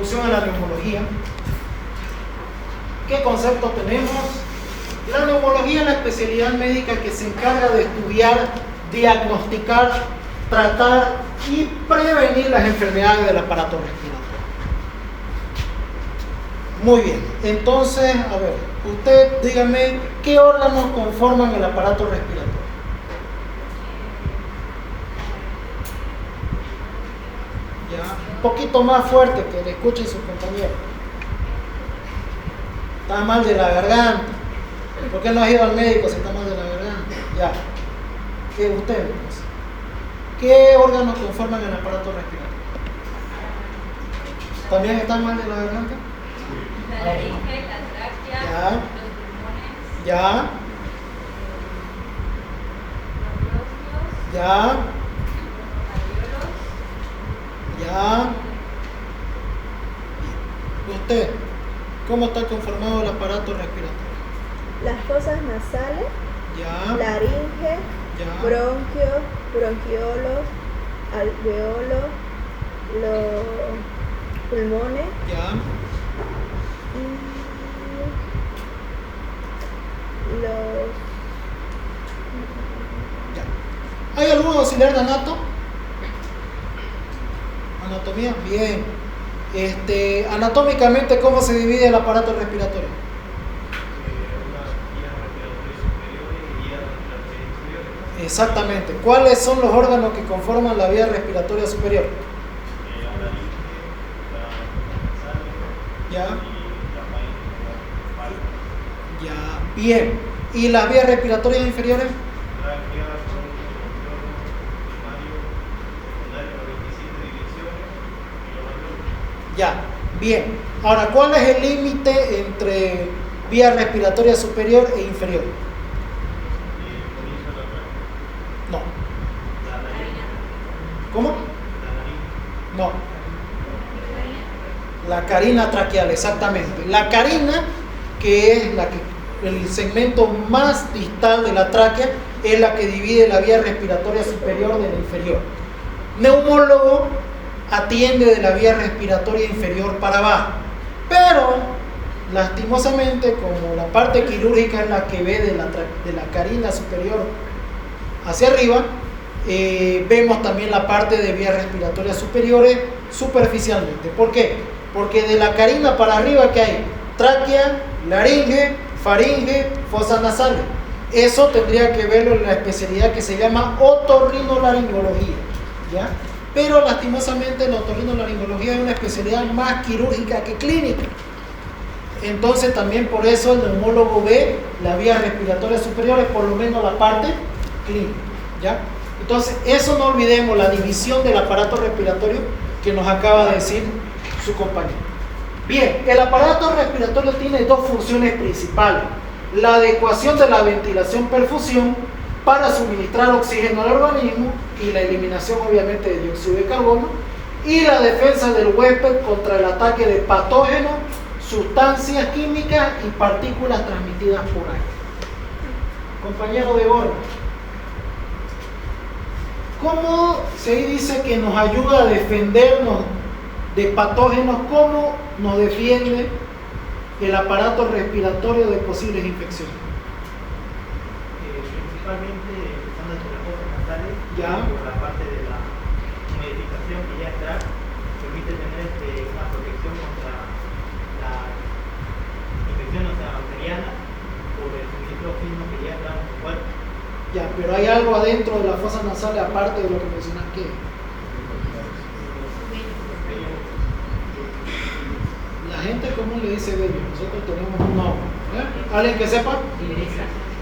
introducción a la neumología. ¿Qué concepto tenemos? La neumología es la especialidad médica que se encarga de estudiar, diagnosticar, tratar y prevenir las enfermedades del aparato respiratorio. Muy bien, entonces, a ver, usted dígame, ¿qué órganos conforman el aparato respiratorio? Ya, un poquito más fuerte que le escuchen sus compañeros. Está mal de la garganta. ¿Por qué no has ido al médico si está mal de la garganta? Ya. ¿Qué usted entonces? ¿Qué órganos conforman el aparato respiratorio? ¿También está mal de la garganta? La laringe, la tráquea, Ya. los pulmones, Ya, los bronquios, ya, los alvéolos, ya. ¿Usted? ¿Cómo está conformado el aparato respiratorio? Las fosas nasales, Ya, laringe, ya, bronquios, bronquiolos, alveolos, los pulmones ya, y los... ya. ¿Hay algún auxiliar de anatomía? Bien. Anatómicamente, ¿cómo se divide el aparato respiratorio? Exactamente. ¿Cuáles son los órganos que conforman la vía respiratoria superior? Ya. Ya. Bien. ¿Y las vías respiratorias inferiores? Ya. Bien. Ahora, ¿cuál es el límite entre vía respiratoria superior e inferior? No. ¿Cómo? No. La carina traqueal, exactamente. La carina, que es el segmento más distal de la tráquea, es la que divide la vía respiratoria superior de la inferior. Neumólogo atiende de la vía respiratoria inferior para abajo, pero lastimosamente, como la parte quirúrgica es la que ve de la carina superior hacia arriba, vemos también la parte de vías respiratorias superiores superficialmente. ¿Por qué? Porque de la carina para arriba, ¿qué hay? Tráquea, laringe, faringe, fosas nasales. Eso tendría que verlo en la especialidad que se llama otorrinolaringología, ¿ya? Pero lastimosamente la otorrinolaringología es una especialidad más quirúrgica que clínica. Entonces también por eso el neumólogo ve las vías respiratorias superiores, por lo menos la parte clínica, ¿ya? Entonces eso no olvidemos, la división del aparato respiratorio que nos acaba de decir su compañero. Bien, el aparato respiratorio tiene dos funciones principales: la adecuación de la ventilación-perfusión para suministrar oxígeno al organismo y la eliminación obviamente de dióxido de carbono, y la defensa del huésped contra el ataque de patógenos, sustancias químicas y partículas transmitidas por aire. Compañero de bordo, ¿cómo se dice que nos ayuda a defendernos de patógenos? ¿Cómo nos defiende el aparato respiratorio de posibles infecciones? Principalmente usando las fosas nasales, Ya. por la parte de la humidificación que ya está, permite tener una protección contra la infección bacteriana por el suministro de oxígeno que ya está en el cuerpo. Ya, pero hay algo adentro de la fosa nasal aparte de lo que mencionas. ¿Qué? La gente común le dice vello, nosotros tenemos un nombre, ¿eh? ¿Alguien que sepa?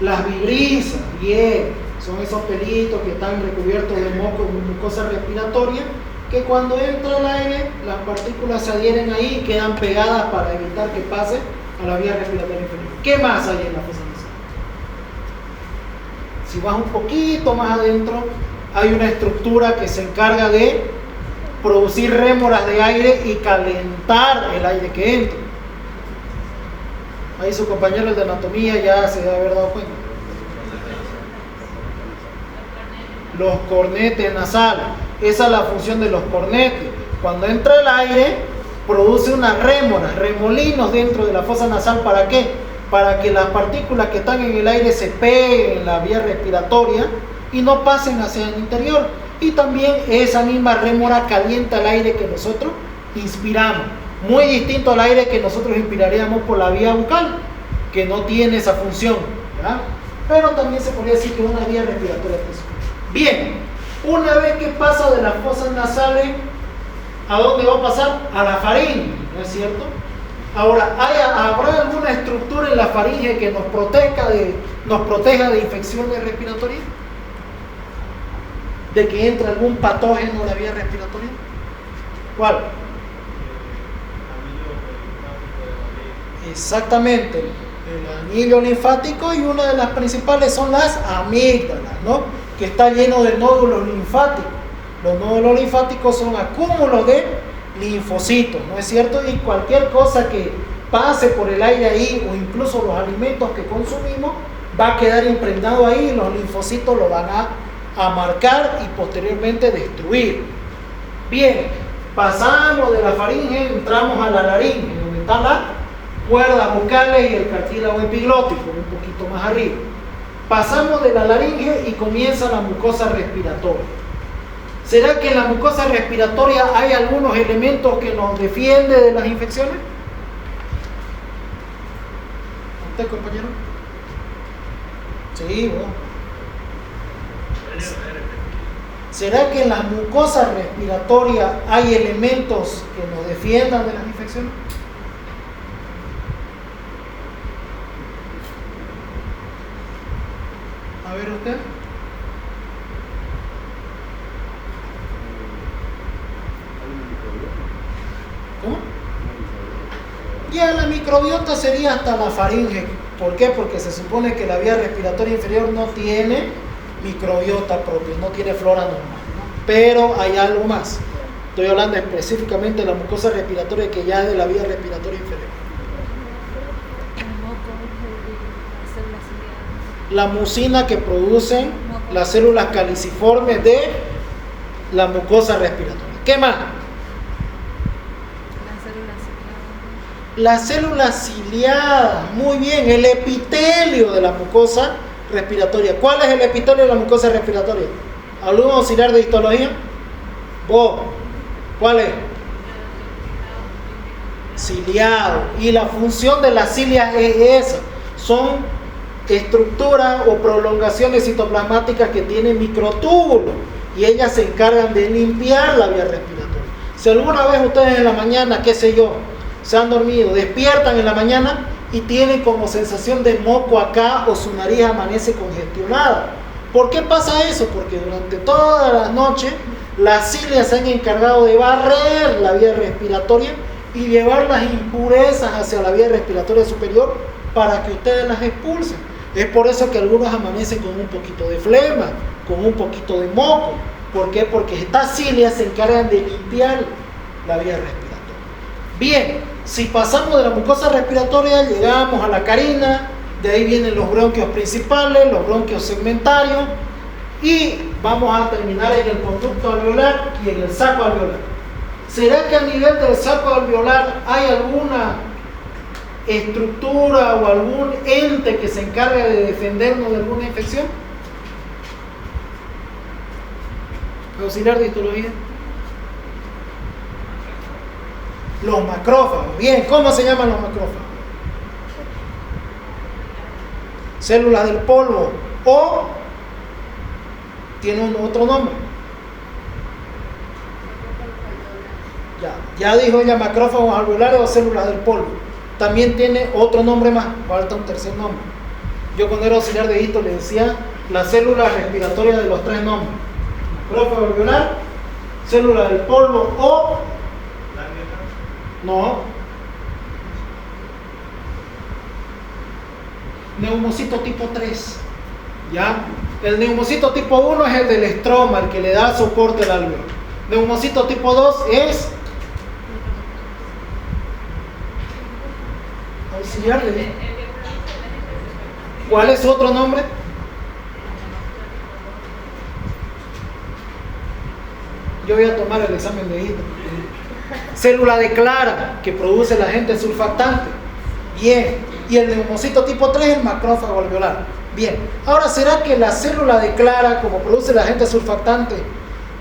Las vibrisas, bien, son esos pelitos que están recubiertos de mucosa respiratoria, que cuando entra el aire, las partículas se adhieren ahí y quedan pegadas para evitar que pase a la vía respiratoria inferior. ¿Qué más hay en la fosa nasal? Si vas un poquito más adentro, hay una estructura que se encarga de producir rémoras de aire y calentar el aire que entra. Ahí su compañero el de anatomía ya se debe haber dado cuenta. Los cornetes nasales, esa es la función de los cornetes. Cuando entra el aire, produce unas rémoras, remolinos dentro de la fosa nasal. ¿Para qué? Para que las partículas que están en el aire se peguen en la vía respiratoria y no pasen hacia el interior. Y también esa misma rémora calienta el aire que nosotros inspiramos. Muy distinto al aire que nosotros inspiraríamos por la vía bucal, que no tiene esa función, ¿verdad? Pero también se podría decir que es una vía respiratoria principal. Bien, una vez que pasa de las fosas nasales, ¿a dónde va a pasar? A la faringe, ¿no es cierto? Ahora, ¿habrá alguna estructura en la faringe que nos proteja de infecciones respiratorias? ¿De que entre algún patógeno en la vía respiratoria? ¿Cuál? Exactamente, el anillo linfático, y una de las principales son las amígdalas, ¿no? Que está lleno de nódulos linfáticos. Los nódulos linfáticos son acúmulos de linfocitos, ¿no es cierto? Y cualquier cosa que pase por el aire ahí, o incluso los alimentos que consumimos, va a quedar impregnado ahí, y los linfocitos lo van a marcar y posteriormente destruir. Bien, pasamos de la faringe, entramos a la laringe, donde están las cuerdas vocales y el cartílago epiglótico, un poquito más arriba. Pasamos de la laringe y comienza la mucosa respiratoria. ¿Será que en la mucosa respiratoria hay algunos elementos que nos defienden de las infecciones? ¿Usted, compañero? Sí, bueno. ¿Será que en las mucosas respiratorias hay elementos que nos defiendan de las infecciones? A ver usted. ¿Cómo? Ya la microbiota sería hasta la faringe. ¿Por qué? Porque se supone que la vía respiratoria inferior no tiene microbiota propia, no tiene flora normal, ¿no? Pero hay algo más. Estoy hablando específicamente de la mucosa respiratoria, que ya es de la vía respiratoria inferior. La mucina que producen las células caliciformes de la mucosa respiratoria. ¿Qué más? Las células ciliadas. Muy bien, el epitelio de la mucosa respiratoria. ¿Cuál es el epitelio de la mucosa respiratoria? ¿Algún auxiliar de histología? ¿Vos? ¿Cuál es? Ciliado. Y la función de las cilias es esa. Son estructuras o prolongaciones citoplasmáticas que tienen microtúbulos, y ellas se encargan de limpiar la vía respiratoria. Si alguna vez ustedes en la mañana, qué sé yo, se han dormido, despiertan en la mañana y tienen como sensación de moco acá, o su nariz amanece congestionada. ¿Por qué pasa eso? Porque durante toda la noche las cilias se han encargado de barrer la vía respiratoria y llevar las impurezas hacia la vía respiratoria superior para que ustedes las expulsen. Es por eso que algunos amanecen con un poquito de flema, con un poquito de moco. ¿Por qué? Porque estas cilias se encargan de limpiar la vía respiratoria. Bien, si pasamos de la mucosa respiratoria, llegamos a la carina, de ahí vienen los bronquios principales, los bronquios segmentarios, y vamos a terminar en el conducto alveolar y en el saco alveolar. ¿Será que a nivel del saco alveolar hay alguna estructura o algún ente que se encargue de defendernos de alguna infección? Auxiliar de histología. Los macrófagos. Bien, ¿cómo se llaman los macrófagos? Células del polvo, o tiene otro nombre. Ya dijo ella, macrófagos alveolares o células del polvo. También tiene otro nombre más, falta un tercer nombre. Yo cuando era auxiliar de hito le decía las células respiratorias de los tres nombres: macrófago alveolar, célula del polvo, o no, neumocito tipo 3. ¿Ya? El neumocito tipo 1 es el del estroma, el que le da soporte al alveolo. Neumocito tipo 2 es auxiliar de... ¿Cuál es su otro nombre? Yo voy a tomar el examen de hito. Célula de Clara, que produce el agente surfactante. Bien. Y el neumocito tipo 3, el macrófago alveolar. Bien. Ahora, ¿será que la célula de Clara, como produce el agente surfactante,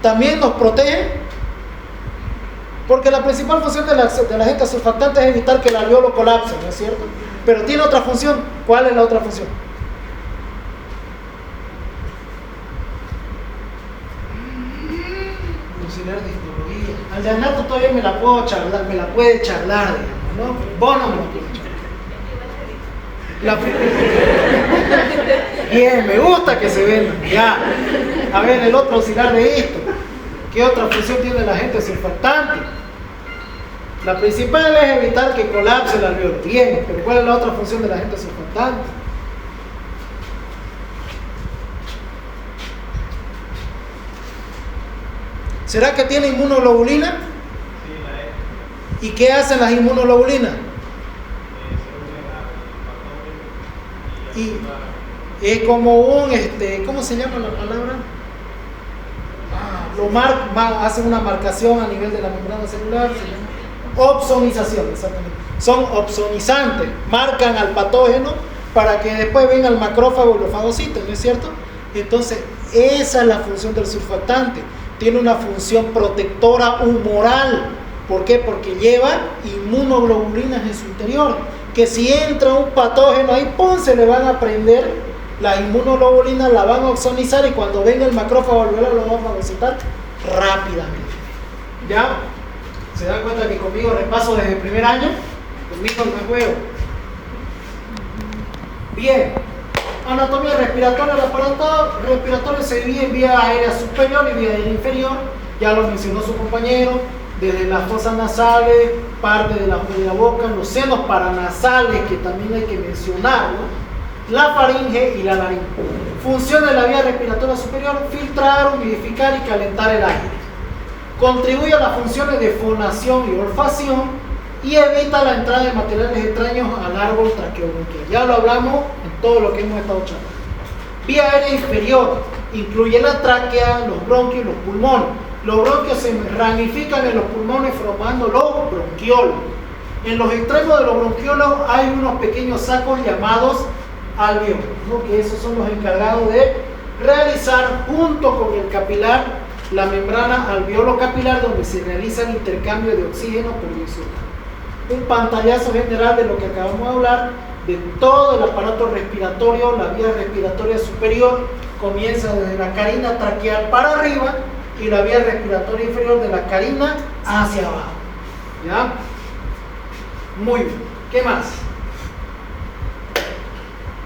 también nos protege? Porque la principal función del agente surfactante es evitar que el alveolo colapse, ¿no es cierto? Pero tiene otra función. ¿Cuál es la otra función? Auxiliar de histología. Al de anato todavía me la puedo charlar, me la puede charlar, digamos, ¿no? Vos no me la puedes charlar. Bien, me gusta que se vendan. Ya. A ver, el otro auxiliar de esto. ¿Qué otra función tiene el agente surfactante? La principal es evitar que colapse el alveolo. Bien, pero ¿cuál es la otra función del agente surfactante? ¿Será que tiene inmunoglobulina? Sí, la E. ¿Y qué hacen las inmunoglobulinas? Y es como un, ¿cómo se llama la palabra? Hacen una marcación a nivel de la membrana celular, se llama opsonización, exactamente. Son opsonizantes, marcan al patógeno para que después venga el macrófago y los fagocitos, ¿no es cierto? Entonces, esa es la función del surfactante. Tiene una función protectora humoral. ¿Por qué? Porque lleva inmunoglobulinas en su interior, que si entra un patógeno ahí, ¡pum!, se le van a prender las inmunoglobulinas, la van a opsonizar y cuando venga el macrófago alveolar lo va a fagocitar rápidamente. ¿Ya? ¿Se dan cuenta que conmigo repaso desde el primer año? Conmigo no juego. Bien. Anatomía respiratoria. El aparato respiratorio se divide en vía aérea superior y vía aérea inferior. Ya lo mencionó su compañero. Desde las fosas nasales, parte de la boca, los senos paranasales, que también hay que mencionar, ¿no? La faringe y la laringe. Función de la vía respiratoria superior: filtrar, humidificar y calentar el aire. Contribuye a las funciones de fonación y olfacción y evita la entrada de materiales extraños al árbol traqueobronquial. Ya lo hablamos en todo lo que hemos estado charlando. Vía aérea inferior incluye la tráquea, los bronquios y los pulmones. Los bronquios se ramifican en los pulmones formando los bronquiolos. En los extremos de los bronquiolos hay unos pequeños sacos llamados alveolos, ¿no? Que esos son los encargados de realizar, junto con el capilar, la membrana alveolo capilar, donde se realiza el intercambio de oxígeno por dióxido. Un pantallazo general de lo que acabamos de hablar, de todo el aparato respiratorio. La vía respiratoria superior comienza desde la carina traqueal para arriba y la vía respiratoria inferior de la carina hacia abajo. ¿Ya? Muy bien. ¿Qué más?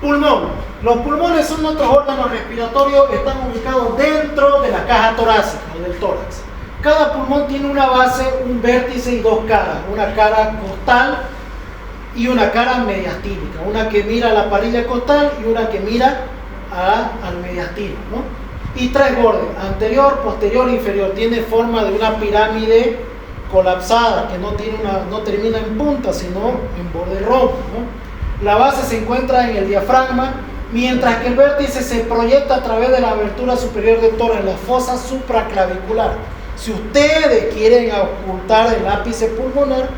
Pulmón. Los pulmones son nuestros órganos respiratorios, están ubicados dentro de la caja torácica o del tórax. Cada pulmón tiene una base, un vértice y dos caras. Una cara costal y una cara mediastínica. Una que mira a la parilla costal y una que mira al mediastino, ¿no? Y tres bordes: anterior, posterior e inferior. Tiene forma de una pirámide colapsada, que no termina en punta, sino en borde rombo, ¿no? La base se encuentra en el diafragma, mientras que el vértice se proyecta a través de la abertura superior del tórax, la fosa supraclavicular. Si ustedes quieren ocultar el ápice pulmonar,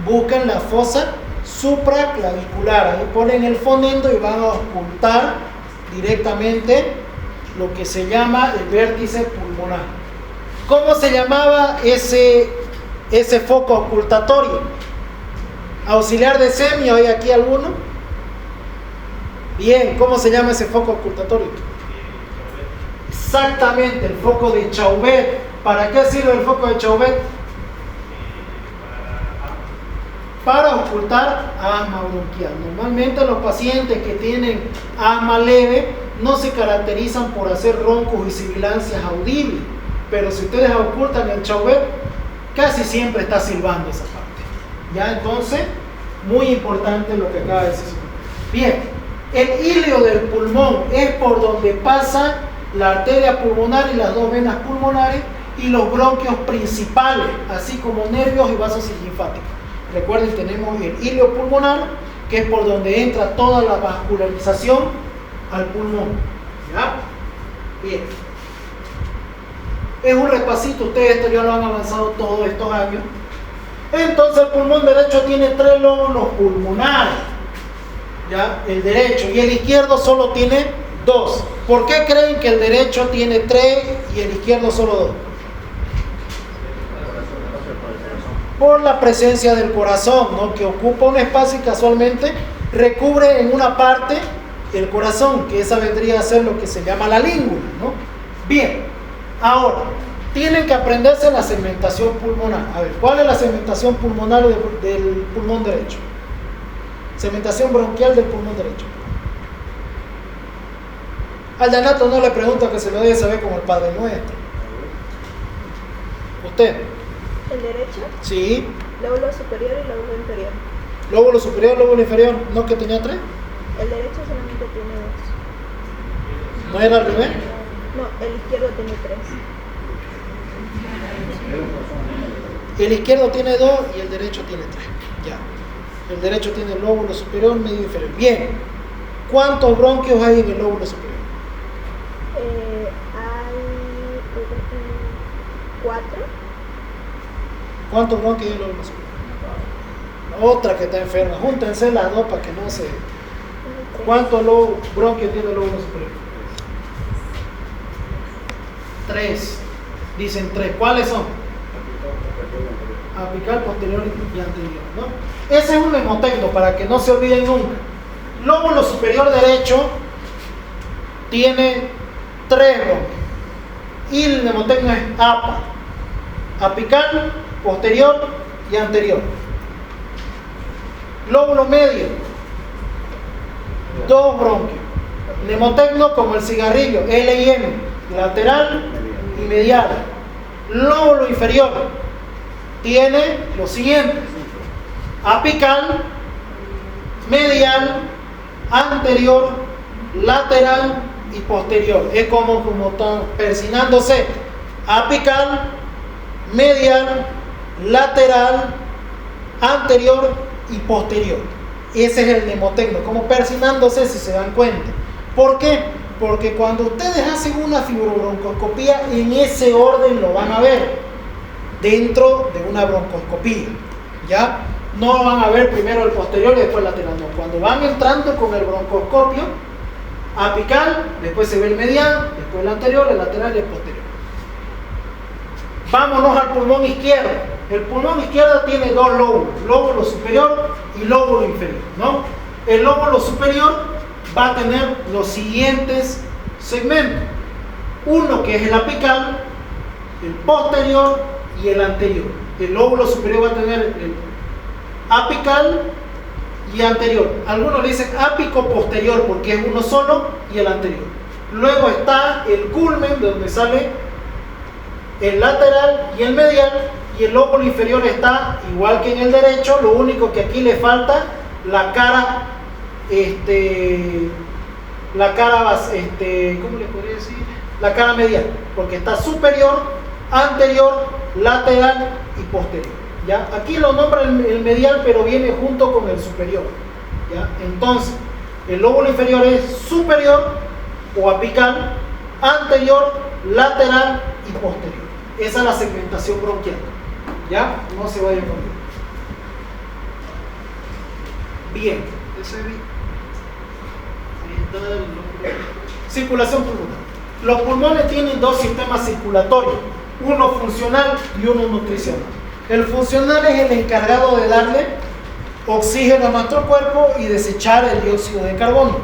busquen la fosa supraclavicular. Ahí ponen el fonendo y van a ocultar directamente lo que se llama el vértice pulmonar. ¿Cómo se llamaba ese foco ocultatorio? Auxiliar de semia, ¿hay aquí alguno? Bien, ¿cómo se llama ese foco ocultatorio? Exactamente, el foco de Chauvet. ¿Para qué sirve el foco de Chauvet? Para ocultar asma bronquial. Normalmente los pacientes que tienen asma leve no se caracterizan por hacer roncos y sibilancias audibles, pero si ustedes ocultan el Chauvet, casi siempre está silbando esa parte. Ya, entonces, muy importante lo que acaba de decir. Bien. El ilio del pulmón es por donde pasa la arteria pulmonar y las dos venas pulmonares y los bronquios principales, así como nervios y vasos linfáticos. Recuerden, tenemos el ilio pulmonar, que es por donde entra toda la vascularización al pulmón. ¿Ya? Bien. Es un repasito, ustedes esto ya lo han avanzado todos estos años. Entonces el pulmón derecho tiene 3 lóbulos pulmonares, ¿ya? El derecho, y el izquierdo solo tiene 2. ¿Por qué creen que el derecho tiene 3 y el izquierdo solo 2? Por la presencia del corazón, ¿no? Que ocupa un espacio y casualmente recubre en una parte el corazón, que esa vendría a ser lo que se llama la língula, ¿no? Bien, ahora tienen que aprenderse la segmentación pulmonar. A ver, ¿cuál es la segmentación pulmonar del pulmón derecho? Segmentación bronquial del pulmón derecho. Al Danato no le pregunto, que se lo debe saber como el Padre Nuestro. ¿Usted? El derecho, Sí. lóbulo superior y lóbulo inferior. Lóbulo superior, lóbulo inferior. ¿No que tenía 3? El derecho solamente tiene 2. ¿No era al revés? No, el izquierdo tiene 3. El izquierdo tiene 2 y el derecho tiene 3. Ya. El derecho tiene el lóbulo superior, medio inferior. Bien. ¿Cuántos bronquios hay en el lóbulo superior? Hay 4. ¿Cuántos bronquios hay en el lóbulo superior? La otra que está enferma. Júntense las dos para que no se... ¿Cuántos bronquios tiene el lóbulo superior? 3. Dicen 3. ¿Cuáles son? Apical, posterior y anterior, ¿no? Ese es un mnemotecno para que no se olviden nunca. Lóbulo superior derecho tiene 3 bronquios. Y el mnemotecno es APA. Apical, posterior y anterior. Lóbulo medio, 2 bronquios. Mnemotecno como el cigarrillo, L y M, lateral y medial. Lóbulo inferior tiene lo siguiente: apical, medial, anterior, lateral y posterior. Es como está persinándose: apical, medial, lateral, anterior y posterior. Ese es el mnemotecno, como persinándose, si se dan cuenta. ¿Por qué? Porque cuando ustedes hacen una fibrobroncoscopía, en ese orden lo van a ver dentro de una broncoscopía, ¿ya? No van a ver primero el posterior y después el lateral, no. Cuando van entrando con el broncoscopio, apical, después se ve el medial, después el anterior, el lateral y el posterior. Vámonos al pulmón izquierdo. El pulmón izquierdo tiene 2 lóbulos, lóbulo superior y lóbulo inferior, ¿no? El lóbulo superior va a tener los siguientes segmentos: uno que es el apical, el posterior y el anterior. El lóbulo superior va a tener el apical y anterior. Algunos le dicen ápico posterior porque es uno solo, y el anterior. Luego está el culmen, de donde sale el lateral y el medial, y el lóbulo inferior está igual que en el derecho, lo único que aquí le falta la cara, ¿cómo le podría decir? La cara medial, porque está superior, anterior, lateral y posterior, ¿ya? Aquí lo nombra el medial, pero viene junto con el superior, ¿ya? Entonces, el lóbulo inferior es superior o apical, anterior, lateral y posterior. Esa es la segmentación bronquial, ¿ya? No se vayan conmigo. Bien, circulación pulmonar. Los pulmones tienen 2 sistemas circulatorios, uno funcional y uno nutricional. El funcional es el encargado de darle oxígeno a nuestro cuerpo y desechar el dióxido de carbono.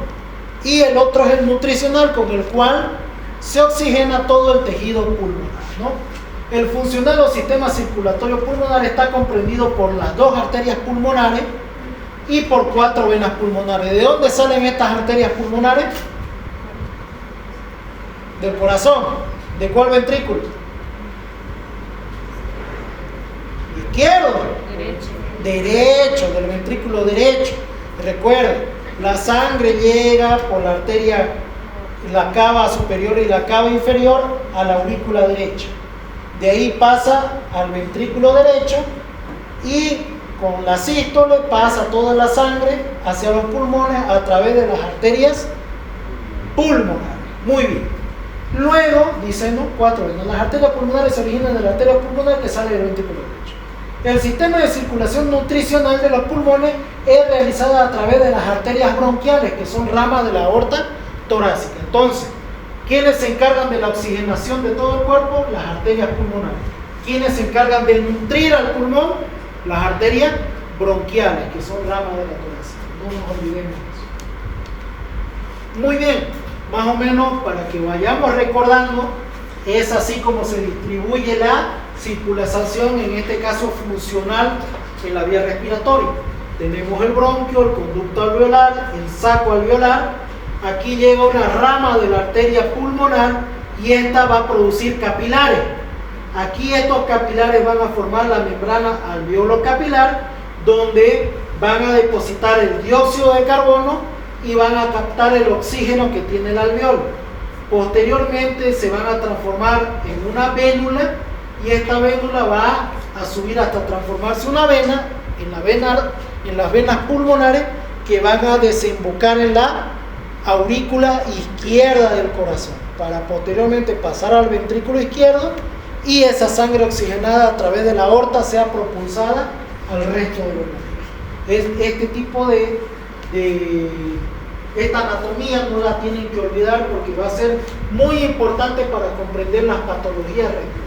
Y el otro es el nutricional, con el cual se oxigena todo el tejido pulmonar, ¿no? El funcional o sistema circulatorio pulmonar está comprendido por las 2 arterias pulmonares y por 4 venas pulmonares. ¿De dónde salen estas arterias pulmonares? Del corazón. ¿De cuál ventrículo? Izquierdo. Derecho, del ventrículo derecho. Recuerden, la sangre llega por la arteria, la cava superior y la cava inferior, a la aurícula derecha. De ahí pasa al ventrículo derecho y con la sístole pasa toda la sangre hacia los pulmones a través de las arterias pulmonares. Muy bien. Luego, dicen, ¿no? 4 venas. Las arterias pulmonares se originan de la arteria pulmonar que sale del ventrículo derecho. El sistema de circulación nutricional de los pulmones es realizada a través de las arterias bronquiales, que son ramas de la aorta torácica. Entonces, ¿quiénes se encargan de la oxigenación de todo el cuerpo? Las arterias pulmonares. ¿Quiénes se encargan de nutrir al pulmón? Las arterias bronquiales, que son ramas de la torácica. No nos olvidemos de eso. Muy bien, más o menos para que vayamos recordando, es así como se distribuye la circulación, en este caso funcional, en la vía respiratoria. Tenemos el bronquio, el conducto alveolar, el saco alveolar. Aquí llega una rama de la arteria pulmonar y esta va a producir capilares. Aquí estos capilares van a formar la membrana alveolo-capilar, donde van a depositar el dióxido de carbono y van a captar el oxígeno que tiene el alveolo. Posteriormente se van a transformar en una vénula y esta vénula va a subir hasta transformarse en una vena, en las venas pulmonares, que van a desembocar en la aurícula izquierda del corazón, para posteriormente pasar al ventrículo izquierdo y esa sangre oxigenada a través de la aorta sea propulsada al resto de los latidos. Este tipo esta anatomía no la tienen que olvidar porque va a ser muy importante para comprender las patologías respiratorias.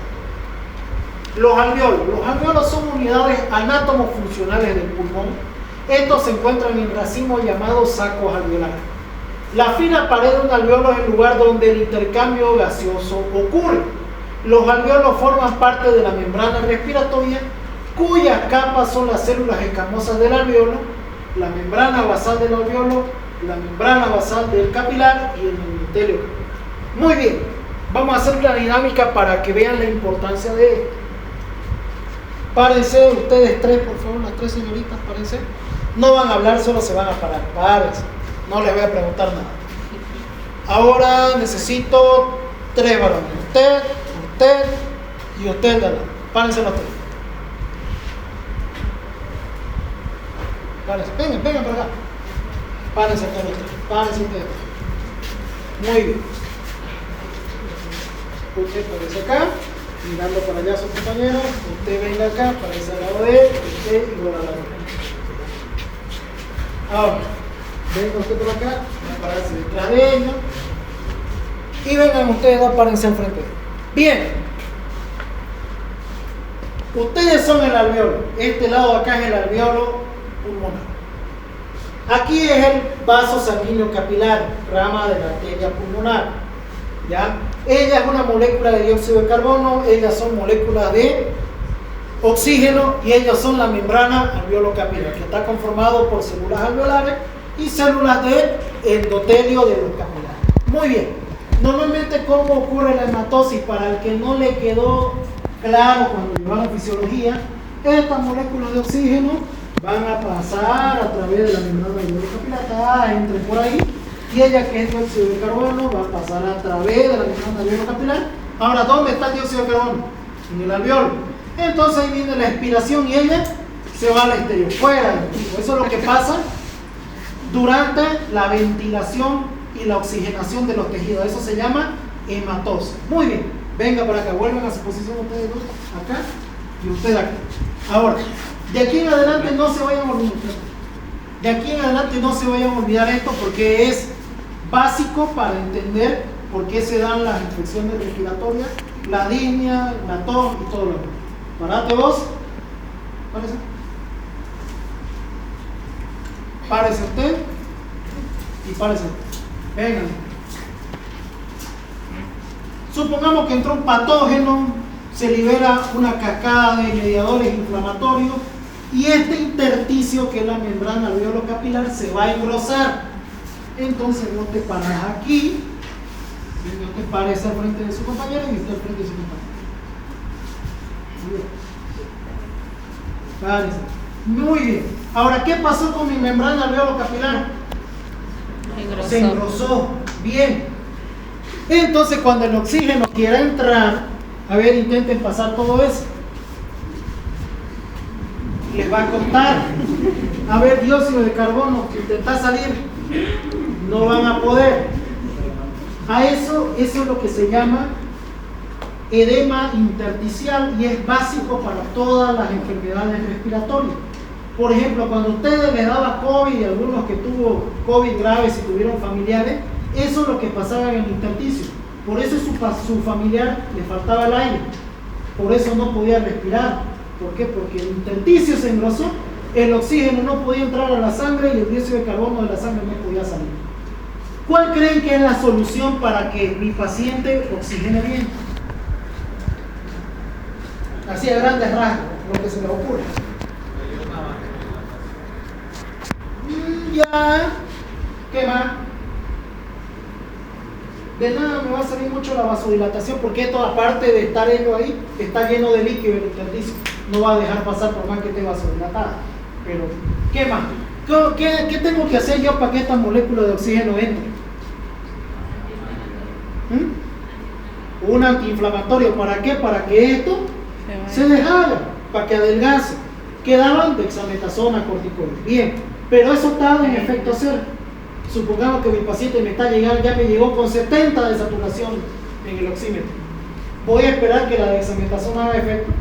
Los alveolos son unidades anátomo-funcionales del pulmón. Estos se encuentran en racimos llamados sacos alveolares. La fina pared de un alveolo es el lugar donde el intercambio gaseoso ocurre. Los alveolos forman parte de la membrana respiratoria, cuyas capas son las células escamosas del alveolo, la membrana basal del alveolo, la membrana basal del capilar y el endotelio. Muy bien, vamos a hacer la dinámica para que vean la importancia de esto. Párense ustedes tres, por favor, las tres señoritas, párense. No van a hablar, solo se van a parar. Párense, no les voy a preguntar nada. Ahora necesito tres varones. Usted y usted de al lado. Párense los tres. Párense, vengan para acá. Párense todos los tres. Párense ustedes. Muy bien. Usted párense acá, mirando para allá a su compañero. Usted venga acá, párense al lado de él. Usted igual al lado de él. Ahora, venga usted por acá, va a pararse detrás de ellos. Y vengan ustedes dos, párense al frente de él. Bien. Ustedes son el alveolo. Este lado de acá es el alveolo pulmonar. Aquí es el vaso sanguíneo capilar, rama de la arteria pulmonar. ¿Ya? Ella es una molécula de dióxido de carbono, ellas son moléculas de oxígeno y ellas son la membrana alveolo capilar, que está conformado por células alveolares y células de endotelio de los capilares. Muy bien. Normalmente, ¿cómo ocurre la hematosis? Para el que no le quedó claro cuando llevamos fisiología, estas moléculas de oxígeno van a pasar a través de la membrana alveolo-capilar, entre por ahí, y ella, que es dióxido de carbono, va a pasar a través de la membrana alveolo-capilar. Ahora, ¿dónde está el dióxido de carbono? En el alveolo. Entonces ahí viene la expiración y ella se va al exterior, fuera del tipo. Eso es lo que pasa durante la ventilación y la oxigenación de los tejidos. Eso se llama hematosis. Muy bien, venga para acá, vuelvan a su posición ustedes dos, acá y usted acá. Ahora, de aquí en adelante no se vayan a olvidar. De aquí en adelante no se vayan a olvidar esto, porque es básico para entender por qué se dan las infecciones respiratorias, la disnea, la tos y todo lo demás. Parate vos. Párese. Párese usted y párese usted. Vengan. Supongamos que entró un patógeno, se libera una cascada de mediadores inflamatorios y este intersticio, que es la membrana alveolo-capilar, se va a engrosar. Entonces vos te paras aquí, usted parece al frente de su compañero y usted al frente de su compañero. Párese. Muy bien. Ahora, ¿qué pasó con mi membrana alveolo-capilar? Se engrosó. Bien. Entonces, cuando el oxígeno quiera entrar, a ver, intenten pasar todo eso. Les va a costar. A ver, dióxido de carbono, que intenta salir, no van a poder. A eso es lo que se llama edema intersticial y es básico para todas las enfermedades respiratorias. Por ejemplo, cuando a ustedes les daba COVID y algunos que tuvo COVID graves y tuvieron familiares, eso es lo que pasaba en el intersticio. Por eso su familiar le faltaba el aire, por eso no podía respirar. ¿Por qué? Porque el intersticio se engrosó, el oxígeno no podía entrar a la sangre y el dióxido de carbono de la sangre no podía salir. ¿Cuál creen que es la solución para que mi paciente oxigene bien? Así a grandes rasgos, lo que se les ocurre. Ya, ¿qué más? De nada me va a salir mucho la vasodilatación porque esto, aparte de estar ello ahí, está lleno de líquido el intersticio. No va a dejar pasar por más que esté vasodilatada. Pero, ¿qué más? ¿Qué tengo que hacer yo para que esta molécula de oxígeno entre? Un antiinflamatorio. ¿Para qué? Para que esto se deshaga, para que adelgace. Quedaban dexametasona, corticoides. Bien, pero eso tarda en efecto hacer. Supongamos que mi paciente ya me llegó con 70 de saturación en el oxímetro. ¿Voy a esperar que la dexametasona haga efecto?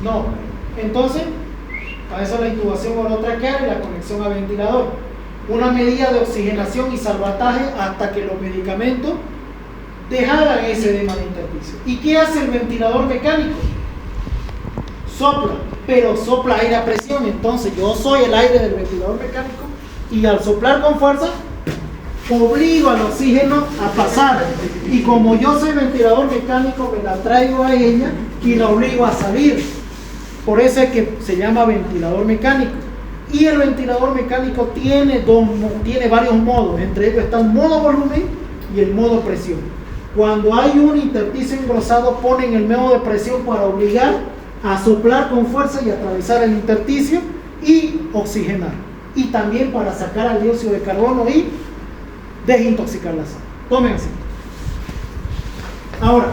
No. Entonces, para eso la intubación orotraqueal y la conexión a ventilador. Una medida de oxigenación y salvataje hasta que los medicamentos deshagan ese edema de intersticio. ¿Y qué hace el ventilador mecánico? Sopla, pero sopla aire a presión. Entonces yo soy el aire del ventilador mecánico y al soplar con fuerza obligo al oxígeno a pasar, y como yo soy ventilador mecánico me la traigo a ella y la obligo a salir. Por eso es que se llama ventilador mecánico. Y el ventilador mecánico tiene varios modos, entre ellos está un modo volumen y el modo presión. Cuando hay un intersticio engrosado ponen el modo de presión para obligar a soplar con fuerza y atravesar el intersticio y oxigenar, y también para sacar al dióxido de carbono y desintoxicar la sangre. Tomen así. Ahora,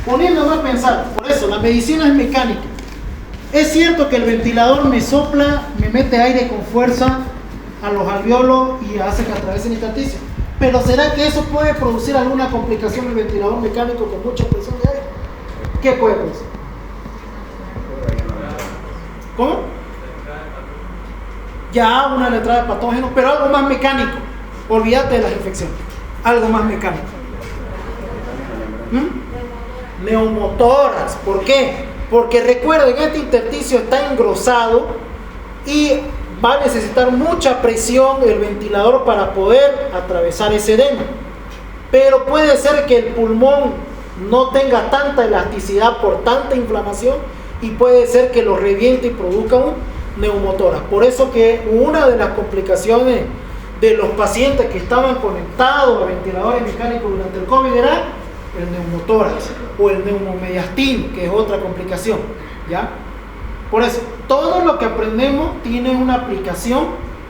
poniéndome a pensar, por eso la medicina es mecánica. Es cierto que el ventilador me sopla, me mete aire con fuerza a los alvéolos y hace que atraviese el intersticio, pero ¿será que eso puede producir alguna complicación del ventilador mecánico con mucha presión de aire? ¿Qué puede producir? ¿Cómo? Ya una entrada de patógenos, pero algo más mecánico. Olvídate de las infecciones. Algo más mecánico. Neumotoras. ¿Por qué? Porque recuerden, este intersticio está engrosado y va a necesitar mucha presión el ventilador para poder atravesar ese edema. Pero puede ser que el pulmón no tenga tanta elasticidad por tanta inflamación y puede ser que lo reviente y produzca un neumotoras. Por eso que una de las complicaciones de los pacientes que estaban conectados a ventiladores mecánicos durante el COVID era el neumotórax o el neumomediastino, que es otra complicación, ¿ya? Por eso, todo lo que aprendemos tiene una aplicación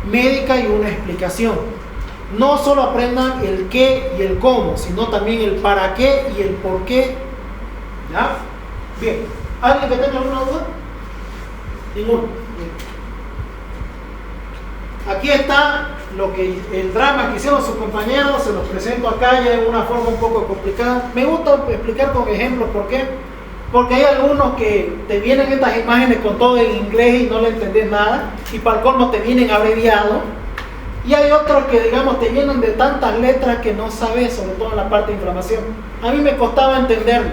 médica y una explicación. No solo aprendan el qué y el cómo, sino también el para qué y el por qué, ¿ya? Bien, ¿alguien que tenga alguna duda? Ninguno. Aquí está el drama que hicieron sus compañeros, se los presento acá ya de una forma un poco complicada. Me gusta explicar con ejemplos, ¿por qué? Porque hay algunos que te vienen estas imágenes con todo en inglés y no le entendés nada, y para el colmo te vienen abreviados, y hay otros que, digamos, te vienen de tantas letras que no sabes, sobre todo en la parte de inflamación. A mí me costaba entenderlo,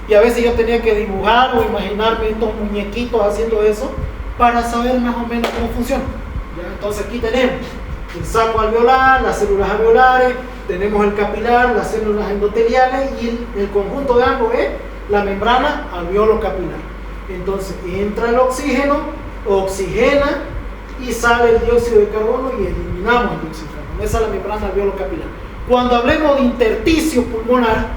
y a veces yo tenía que dibujar o imaginarme estos muñequitos haciendo eso para saber más o menos cómo funciona. Entonces aquí tenemos el saco alveolar, las células alveolares, tenemos el capilar, las células endoteliales, y el conjunto de ambos es la membrana alveolo-capilar. Entonces entra el oxígeno, oxigena y sale el dióxido de carbono y eliminamos el dióxido de carbono. Esa es la membrana alveolo-capilar. Cuando hablemos de intersticio pulmonar,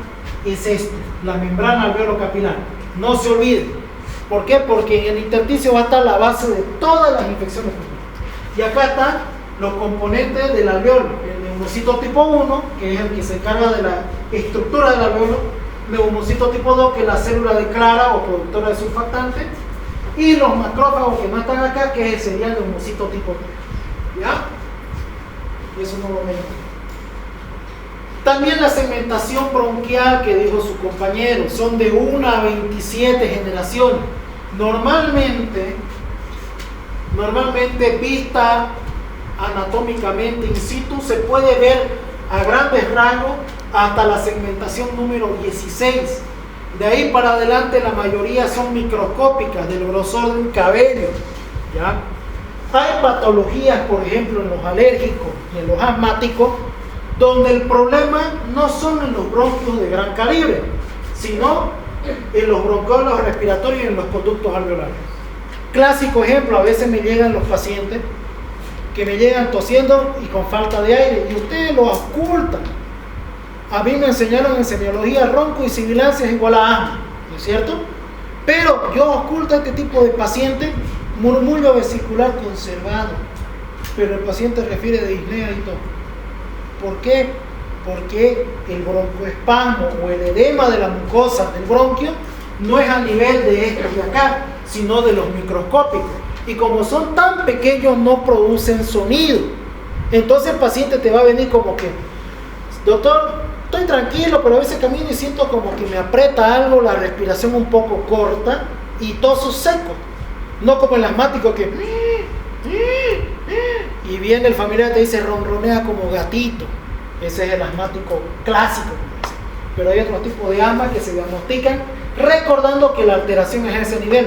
es esto, la membrana alveolo-capilar. No se olviden. ¿Por qué? Porque en el intersticio va a estar la base de todas las infecciones pulmonares. Y acá están los componentes del alveolo, el neumocito tipo 1, que es el que se encarga de la estructura del alveolo, neumocito tipo 2, que es la célula de Clara o productora de surfactante, y los macrófagos que no están acá, que sería el neumocito tipo 3. ¿Ya? Y eso no lo vemos. También la segmentación bronquial que dijo su compañero, son de 1 a 27 generaciones. Normalmente vista anatómicamente in situ se puede ver a grandes rasgos hasta la segmentación número 16. De ahí para adelante la mayoría son microscópicas, del grosor de un cabello, ¿ya? Hay patologías, por ejemplo, en los alérgicos y en los asmáticos, donde el problema no son en los bronquios de gran calibre, sino en los bronquiolos respiratorios y en los conductos alveolares. Clásico ejemplo, a veces me llegan los pacientes que me llegan tosiendo y con falta de aire, y ustedes lo ocultan. A mí me enseñaron en semiología ronco y sibilancia es igual a asma, ¿no es cierto? Pero yo oculto a este tipo de paciente murmullo vesicular conservado, pero el paciente refiere de disnea y todo. ¿Por qué? Porque el broncoespasmo o el edema de la mucosa del bronquio no es a nivel de estos de acá, sino de los microscópicos. Y como son tan pequeños, no producen sonido. Entonces el paciente te va a venir como que, doctor, estoy tranquilo, pero a veces camino y siento como que me aprieta algo, la respiración un poco corta y toso seco. No como el asmático que... Y viene el familiar y te dice, ronronea como gatito. Ese es el asmático clásico. Pero hay otro tipo de asma que se diagnostican recordando que la alteración es a ese nivel.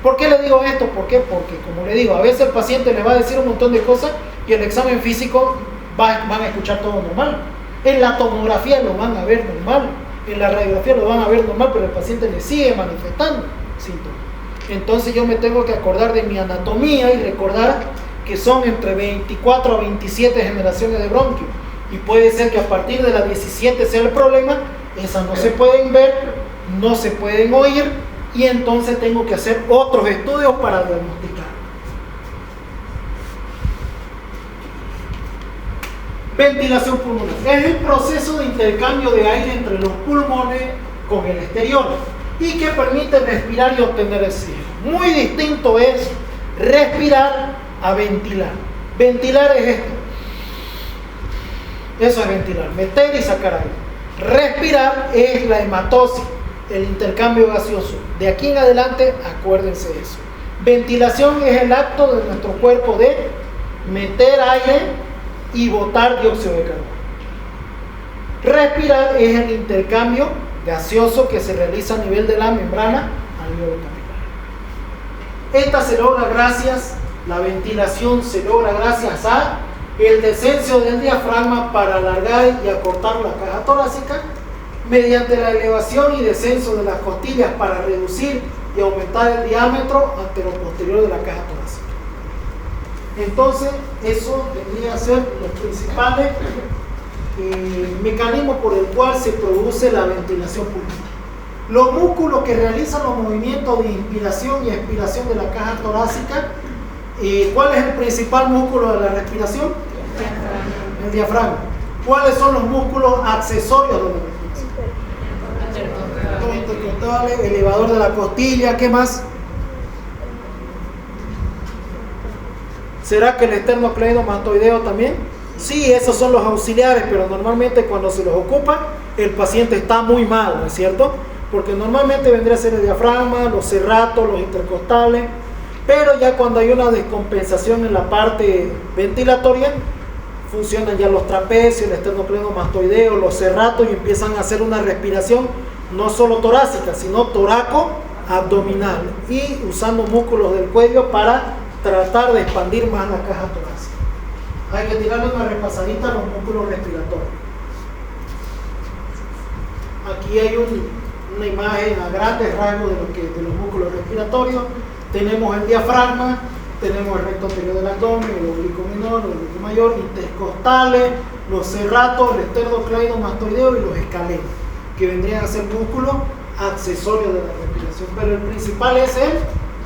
¿Por qué le digo esto? ¿Por qué? Porque, como le digo, a veces el paciente le va a decir un montón de cosas y el examen físico van a escuchar todo normal. En la tomografía lo van a ver normal, en la radiografía lo van a ver normal, pero el paciente le sigue manifestando síntomas. Entonces yo me tengo que acordar de mi anatomía y recordar que son entre 24 a 27 generaciones de bronquio. Y puede ser que a partir de las 17 sea el problema, esas no se pueden ver, no se pueden oír, y entonces tengo que hacer otros estudios para diagnosticar. Ventilación pulmonar. Es el proceso de intercambio de aire entre los pulmones con el exterior y que permite respirar y obtener oxígeno. Muy distinto es respirar a ventilar. Ventilar es esto. Eso es ventilar, meter y sacar aire. Respirar es la hematosis, el intercambio gaseoso. De aquí en adelante, acuérdense eso. Ventilación es el acto de nuestro cuerpo de meter aire y botar dióxido de carbono. Respirar es el intercambio gaseoso que se realiza a nivel de la membrana alveolar. Esta se logra gracias, la ventilación se logra gracias a el descenso del diafragma para alargar y acortar la caja torácica, mediante la elevación y descenso de las costillas para reducir y aumentar el diámetro anteroposterior de la caja torácica. Entonces, eso vendría a ser los principales mecanismos por el cual se produce la ventilación pulmonar. Los músculos que realizan los movimientos de inspiración y expiración de la caja torácica, ¿cuál es el principal músculo de la respiración? El diafragma. ¿Cuáles son los músculos accesorios de la respiración? Intercostales, elevador de la costilla, ¿qué más? ¿Será que el esternocleidomastoideo también? Sí, esos son los auxiliares, pero normalmente cuando se los ocupa, el paciente está muy mal, ¿no es cierto? Porque normalmente vendría a ser el diafragma, los serratos, los intercostales, pero ya cuando hay una descompensación en la parte ventilatoria, funcionan ya los trapecios, el esternocleidomastoideo, los serratos y empiezan a hacer una respiración no solo torácica, sino toraco-abdominal y usando músculos del cuello para tratar de expandir más la caja torácica. Hay que tirarle una repasadita a los músculos respiratorios. Aquí hay una imagen a grandes rasgos de los músculos respiratorios. Tenemos el diafragma, tenemos el recto anterior del abdomen, el oblicuo menor, el oblicuo mayor, intercostales, los serratos, el esternocleidomastoideo y los escalenos, que vendrían a ser músculos accesorios de la respiración, pero el principal es el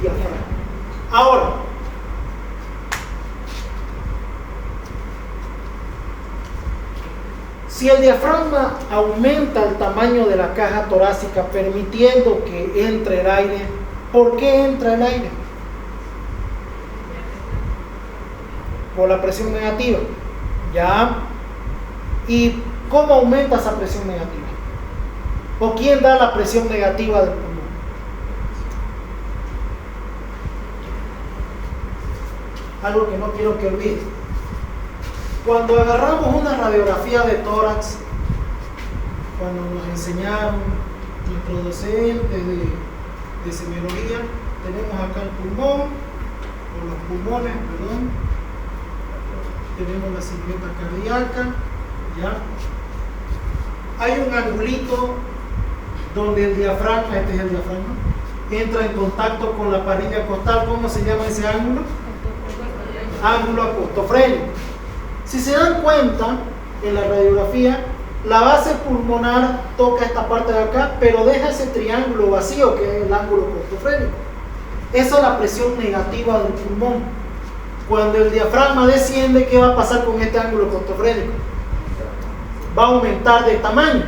diafragma. Ahora, si el diafragma aumenta el tamaño de la caja torácica permitiendo que entre el aire, ¿por qué entra el aire? Por la presión negativa. ¿Ya? ¿Y ¿Cómo aumenta esa presión negativa? ¿O quién da la presión negativa del pulmón? Algo que no quiero que olviden. Cuando agarramos una radiografía de tórax, cuando nos enseñaron nuestros docentes de semiología, tenemos acá el pulmón, o los pulmones, perdón. Tenemos la silueta cardíaca, ¿ya? Hay un angulito donde el diafragma, este es el diafragma, entra en contacto con la parrilla costal. ¿Cómo se llama ese ángulo? Ángulo acostofrénico. Si se dan cuenta, en la radiografía, la base pulmonar toca esta parte de acá, pero deja ese triángulo vacío que es el ángulo acostofrénico. Esa es la presión negativa del pulmón. Cuando el diafragma desciende, ¿qué va a pasar con este ángulo acostofrénico? Va a aumentar de tamaño.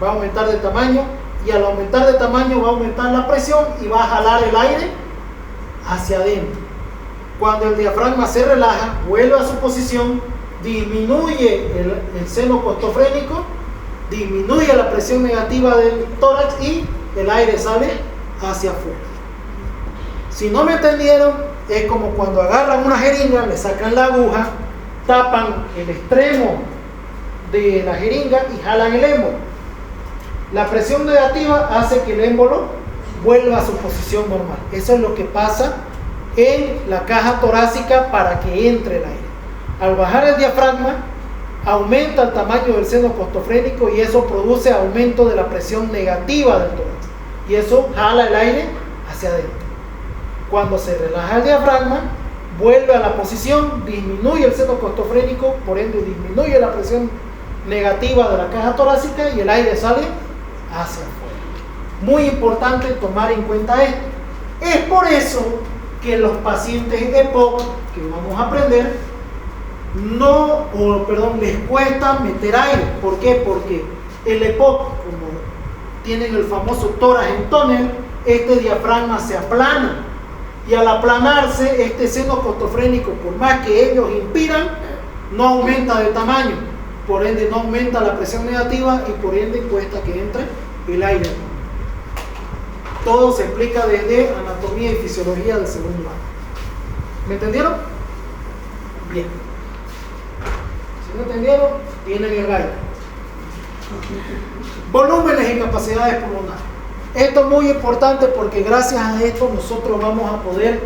Va a aumentar de tamaño, y al aumentar de tamaño va a aumentar la presión y va a jalar el aire hacia adentro. Cuando el diafragma se relaja, vuelve a su posición, disminuye el seno costofrénico, disminuye la presión negativa del tórax y el aire sale hacia afuera. Si no me entendieron, es como cuando agarran una jeringa, le sacan la aguja, tapan el extremo de la jeringa y jalan el émbolo. La presión negativa hace que el émbolo vuelva a su posición normal. Eso es lo que pasa en la caja torácica para que entre el aire. Al bajar el diafragma, aumenta el tamaño del seno costofrénico y eso produce aumento de la presión negativa del tórax. Y eso jala el aire hacia adentro. Cuando se relaja el diafragma, vuelve a la posición, disminuye el seno costofrénico, por ende disminuye la presión negativa de la caja torácica y el aire sale hacia afuera. Muy importante tomar en cuenta esto. Es por eso que los pacientes EPOC, que vamos a aprender, les cuesta meter aire. ¿Por qué? Porque el EPOC, como tienen el famoso tórax en tónel, este diafragma se aplana. Y al aplanarse, este seno costofrénico, por más que ellos inspiran, no aumenta de tamaño. Por ende, no aumenta la presión negativa y por ende cuesta que entre el aire. Todo se explica desde anatomía y fisiología del segundo año. ¿Me entendieron? Bien. Si no entendieron, tienen el aire. Volúmenes y capacidades pulmonares. Esto es muy importante porque gracias a esto nosotros vamos a poder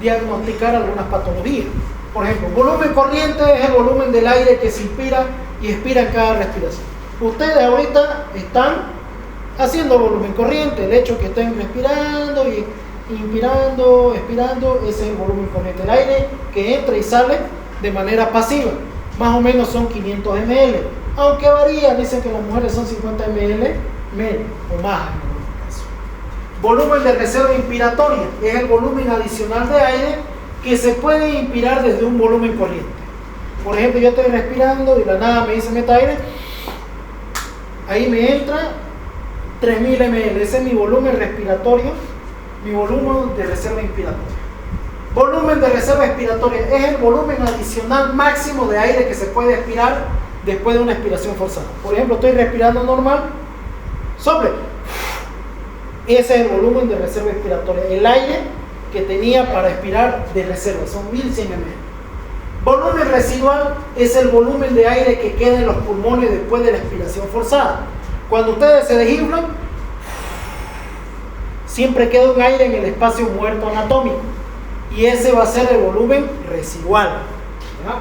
diagnosticar algunas patologías. Por ejemplo, volumen corriente es el volumen del aire que se inspira y expira en cada respiración. Ustedes ahorita están haciendo volumen corriente, el hecho que estén respirando y inspirando, expirando, ese es el volumen corriente. El aire que entra y sale de manera pasiva, más o menos son 500 ml, aunque varía, dicen que las mujeres son 50 ml menos o más. Volumen de reserva inspiratoria es el volumen adicional de aire que se puede inspirar desde un volumen corriente. Por ejemplo, yo estoy respirando y la nada me dice meta aire, ahí me entra 3000 ml, ese es mi volumen respiratorio, mi volumen de reserva inspiratoria. Volumen de reserva expiratoria es el volumen adicional máximo de aire que se puede expirar después de una expiración forzada. Por ejemplo, estoy respirando normal, sople, ese es el volumen de reserva expiratoria, el aire que tenía para expirar de reserva, son 1100 ml. Volumen residual es el volumen de aire que queda en los pulmones después de la expiración forzada. Cuando ustedes se desinflan, siempre queda un aire en el espacio muerto anatómico y ese va a ser el volumen residual. ¿Verdad?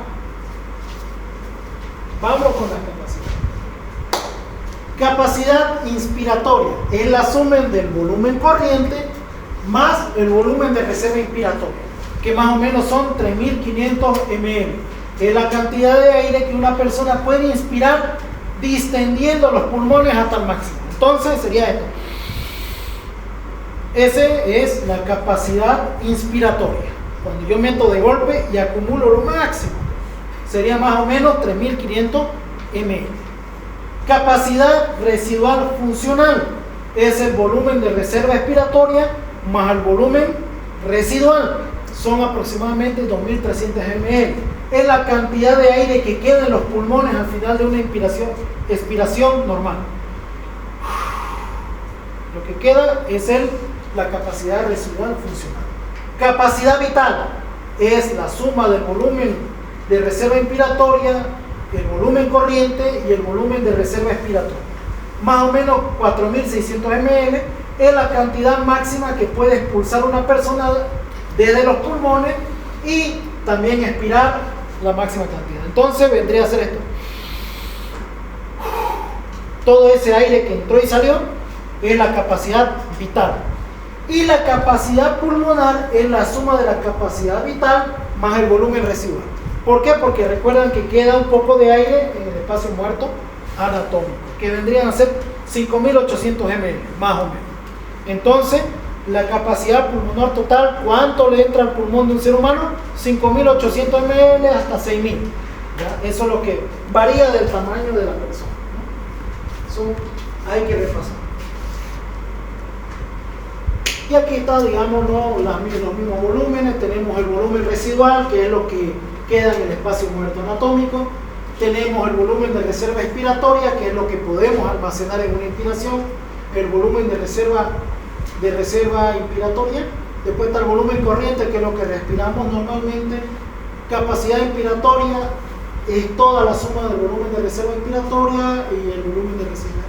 Vamos con la capacidad. Capacidad inspiratoria es la suma del volumen corriente más el volumen de reserva inspiratoria, que más o menos son 3500 ml. Es la cantidad de aire que una persona puede inspirar distendiendo los pulmones hasta el máximo. Entonces sería esto. Esa es la capacidad inspiratoria. Cuando yo meto de golpe y acumulo lo máximo, sería más o menos 3500 ml. Capacidad residual funcional es el volumen de reserva expiratoria más el volumen residual. son aproximadamente 2.300 ml. Es la cantidad de aire que queda en los pulmones al final de una expiración normal. Lo que queda es la capacidad residual funcional. Capacidad vital es la suma del volumen de reserva inspiratoria, el volumen corriente y el volumen de reserva expiratoria. Más o menos 4.600 ml es la cantidad máxima que puede expulsar una persona desde los pulmones y también expirar la máxima cantidad. Entonces vendría a ser esto. Todo ese aire que entró y salió es la capacidad vital. Y la capacidad pulmonar es la suma de la capacidad vital más el volumen residual. ¿Por qué? Porque recuerdan que queda un poco de aire en el espacio muerto anatómico, que vendrían a ser 5.800 ml, más o menos. Entonces, la capacidad pulmonar total, ¿cuánto le entra al pulmón de un ser humano? 5.800 ml hasta 6.000. ¿Ya? Eso es lo que varía del tamaño de la persona, ¿no? Eso hay que repasar. Y aquí está, digamos, ¿no? los mismos volúmenes. Tenemos el volumen residual, que es lo que queda en el espacio muerto anatómico. Tenemos el volumen de reserva expiratoria, que es lo que podemos almacenar en una inspiración. El volumen de reserva inspiratoria. Después está el volumen corriente, que es lo que respiramos normalmente. Capacidad inspiratoria es toda la suma del volumen de reserva inspiratoria y el volumen de reserva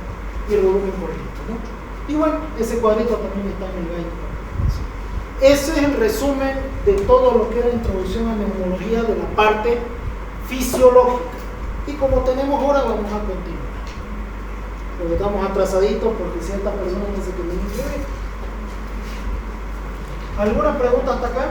y el volumen corriente, ¿no? Y bueno, ese cuadrito también está en el guide. Ese es el resumen de todo lo que era la introducción a neumología de la parte fisiológica. Y como tenemos hora, vamos a continuar. Porque estamos atrasaditos porque ciertas personas no se quieren inscribir. ¿Alguna pregunta hasta acá?